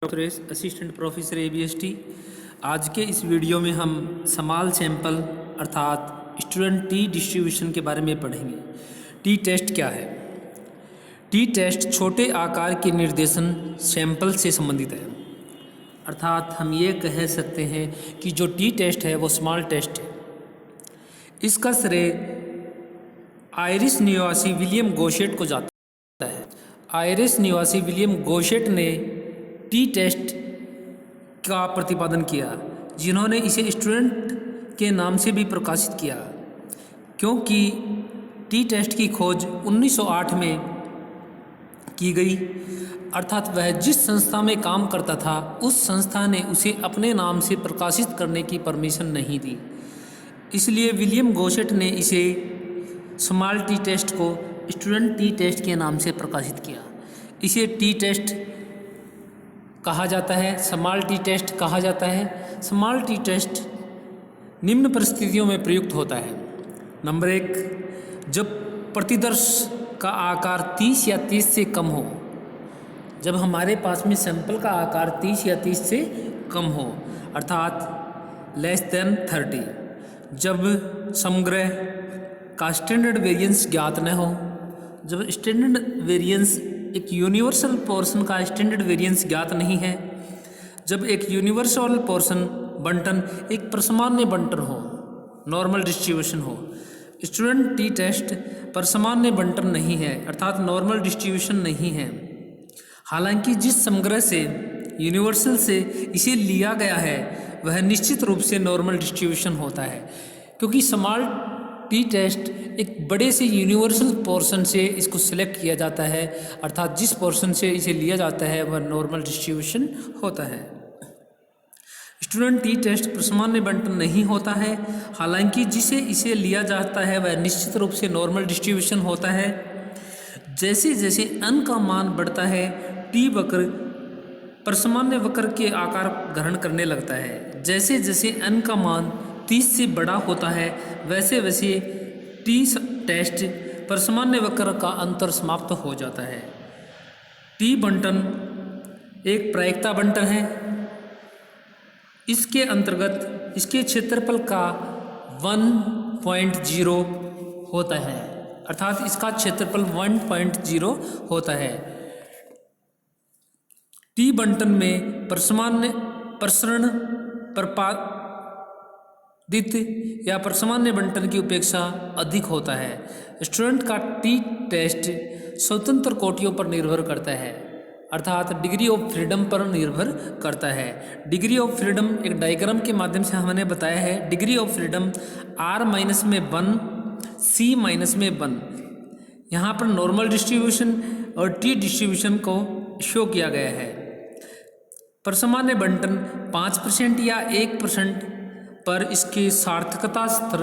Suresh, assistant professor ABST। आज के इस वीडियो में हम स्मॉल सैंपल अर्थात स्टूडेंट टी डिस्ट्रीब्यूशन के बारे में पढ़ेंगे। टी टेस्ट क्या है? टी टेस्ट छोटे आकार के निर्देशन सैंपल से संबंधित है। अर्थात हम ये कह सकते हैं कि जो टी टेस्ट है वो स्मॉल टेस्ट है। इसका श्रेय आयरिश निवासी विलियम गोशेट को जाता है। आयरिश निवासी विलियम गोशेट ने टी टेस्ट का प्रतिपादन किया, जिन्होंने इसे स्टूडेंट के नाम से भी प्रकाशित किया, क्योंकि टी टेस्ट की खोज 1908 में की गई। अर्थात वह जिस संस्था में काम करता था उस संस्था ने उसे अपने नाम से प्रकाशित करने की परमिशन नहीं दी। इसलिए विलियम गोशेट ने इसे स्मॉल टी टेस्ट को स्टूडेंट टी टेस्ट के नाम से प्रकाशित किया। इसे टी टेस्ट कहा जाता है, स्मॉल टी टेस्ट कहा जाता है। स्मॉल टी टेस्ट निम्न परिस्थितियों में प्रयुक्त होता है। नंबर 1, जब प्रतिदर्श का आकार 30 या 30 से कम हो। जब हमारे पास में सैंपल का आकार 30 या 30 से कम हो, अर्थात लेस देन 30। जब समग्र का स्टैंडर्ड वेरिएंस ज्ञात न हो। जब स्टैंडर्ड वेरिएंस एक यूनिवर्सल पोर्शन का स्टैंडर्ड वेरिएंस ज्ञात नहीं है। जब एक यूनिवर्सल पोर्शन बंटन एक परसामान्य बंटन हो, नॉर्मल डिस्ट्रीब्यूशन हो। स्टूडेंट टी टेस्ट परसामान्य बंटन नहीं है, अर्थात नॉर्मल डिस्ट्रीब्यूशन नहीं है। हालांकि जिस समग्र से यूनिवर्सल से इसे लिया गया है वह निश्चित रूप से नॉर्मल डिस्ट्रीब्यूशन होता है, क्योंकि स्मॉल टी टेस्ट एक बड़े से यूनिवर्सल पोर्शन से इसको सिलेक्ट किया जाता है, अर्थात जिस पोर्शन से इसे लिया जाता है वह नॉर्मल डिस्ट्रीब्यूशन होता है। स्टूडेंट टी टेस्ट परसामान्य बंटन नहीं होता है, हालांकि जिसे इसे लिया जाता है वह निश्चित रूप से नॉर्मल डिस्ट्रीब्यूशन होता है। जैसे जैसे n का मान बढ़ता है टी वक्र परसामान्य वक्र के आकार ग्रहण करने लगता है। जैसे जैसे n का मान 30 से बड़ा होता है वैसे वैसे टी टेस्ट परसामान्य वक्र का अंतर समाप्त हो जाता है। टी बंटन एक प्रायिकता बंटन है। इसके अंतर्गत इसके क्षेत्रफल का 1.0 होता है, अर्थात इसका क्षेत्रफल 1.0 होता है। टी बंटन में परसामान्य प्रसरण या परसामान्य बंटन की उपेक्षा अधिक होता है। स्टूडेंट का टी टेस्ट स्वतंत्र कोटियों पर निर्भर करता है, अर्थात डिग्री ऑफ फ्रीडम पर निर्भर करता है। डिग्री ऑफ फ्रीडम एक डायग्राम के माध्यम से हमने बताया है। डिग्री ऑफ फ्रीडम R- में 1, C- में 1। यहाँ पर नॉर्मल डिस्ट्रीब्यूशन और टी डिस्ट्रीब्यूशन को शो किया गया है। परसामान्य बंटन 5% या 1% पर इसके सार्थकता स्तर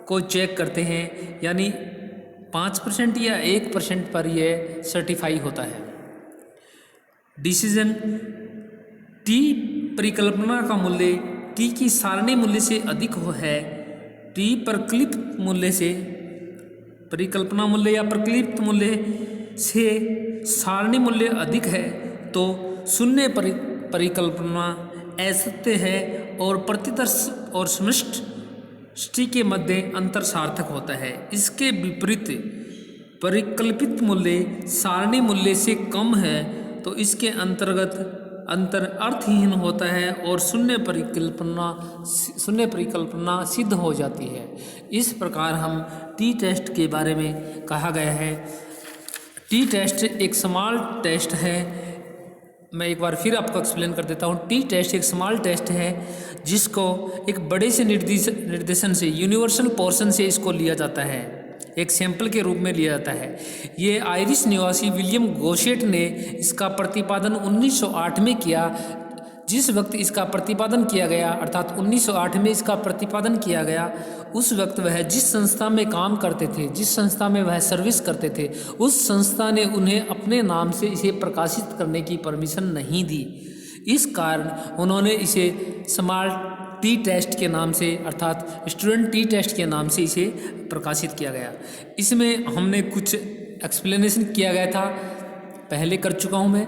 को चेक करते हैं, यानी 5% या 1% पर यह सर्टिफाई होता है। डिसीजन टी परिकल्पना का मूल्य टी की सारणी मूल्य से अधिक है। टी प्रकलित मूल्य से परिकल्पना मूल्य या प्रकलित मूल्य से सारणी मूल्य अधिक है तो शून्य परिकल्पना असत्य है और प्रतिदर्श और समष्टि के मध्य अंतर सार्थक होता है। इसके विपरीत परिकल्पित मूल्य सारणी मूल्य से कम है तो इसके अंतर्गत अंतर अर्थहीन होता है और शून्य परिकल्पना सिद्ध हो जाती है। इस प्रकार हम टी टेस्ट के बारे में कहा गया है। टी टेस्ट एक स्मॉल टेस्ट है। मैं एक बार फिर आपको एक्सप्लेन कर देता हूँ। टी टेस्ट एक स्मॉल टेस्ट है जिसको एक बड़े से निर्देशन से यूनिवर्सल पोर्शन से इसको लिया जाता है, एक सैंपल के रूप में लिया जाता है। ये आयरिश निवासी विलियम गोशेट ने इसका प्रतिपादन 1908 में किया। जिस वक्त इसका प्रतिपादन किया गया, अर्थात 1908 में इसका प्रतिपादन किया गया, उस वक्त वह जिस संस्था में काम करते थे, जिस संस्था में वह सर्विस करते थे, उस संस्था ने उन्हें अपने नाम से इसे प्रकाशित करने की परमिशन नहीं दी। इस कारण उन्होंने इसे स्मॉल टी टेस्ट के नाम से, अर्थात स्टूडेंट टी टेस्ट के नाम से इसे प्रकाशित किया गया। इसमें हमने कुछ एक्सप्लेनेशन किया गया था, पहले कर चुका हूँ मैं।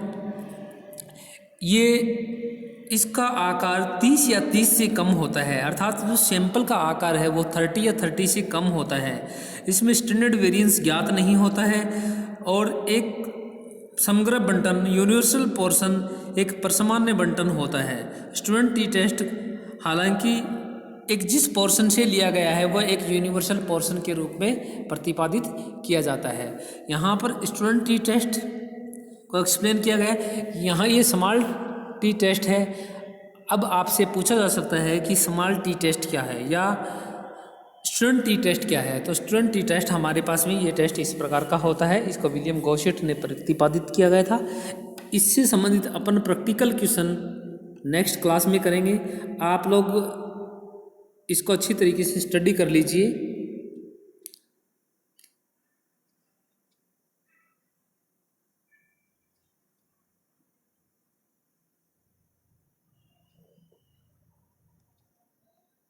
ये इसका आकार 30 या 30 से कम होता है, अर्थात जो सैंपल का आकार है वो 30 या 30 से कम होता है। इसमें स्टैंडर्ड वेरिएंस ज्ञात नहीं होता है और एक समग्र बंटन यूनिवर्सल पोर्शन एक परसामान्य बंटन होता है। स्टूडेंट टी टेस्ट हालांकि एक जिस पोर्शन से लिया गया है वह एक यूनिवर्सल पोर्शन के रूप में प्रतिपादित किया जाता है। यहाँ पर स्टूडेंट टी टेस्ट को एक्सप्लेन किया गया है। यहाँ ये स्मॉल टी टेस्ट है। अब आपसे पूछा जा सकता है कि स्मॉल टी टेस्ट क्या है या स्टूडेंट टी टेस्ट क्या है। तो स्टूडेंट टी टेस्ट हमारे पास में ये टेस्ट इस प्रकार का होता है। इसको विलियम गॉसेट ने प्रतिपादित किया गया था। इससे संबंधित अपन प्रैक्टिकल क्वेश्चन नेक्स्ट क्लास में करेंगे। आप लोग इसको अच्छी तरीके से स्टडी कर लीजिए।